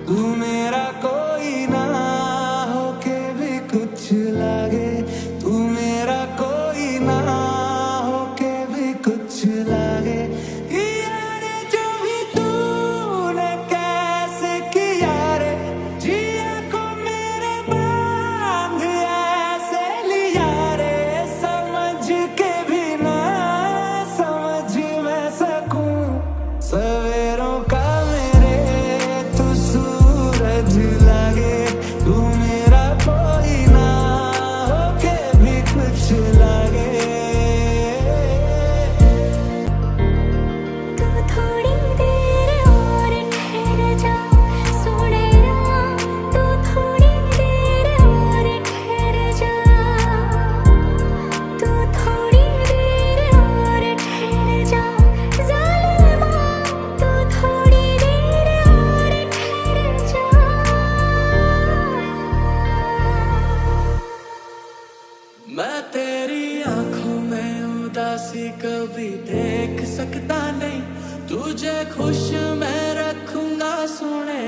तू मेरा कोई ना होके भी कुछ लागे, तू मेरा कोई ना होके भी कुछ लागे। यारे जो भी तूने कैसे किया रे, जिया को मेरे बांध ऐसे लिया रे, समझ के भी ना समझ मैं सकूं सवेरों का लागे। तू मेरा कोई ना होके भी कुछ लागे। तू थोड़ी देर और ठहर जा सोने राम, तू थोड़ी देर और ठहर जा, तू थोड़ी देर और ठहर जा ज़ालिमा, तू थोड़ी देर और ठहर जा। मैं तेरी आंखों में उदासी कभी देख सकता नहीं, तुझे खुश मैं रखूंगा सोने।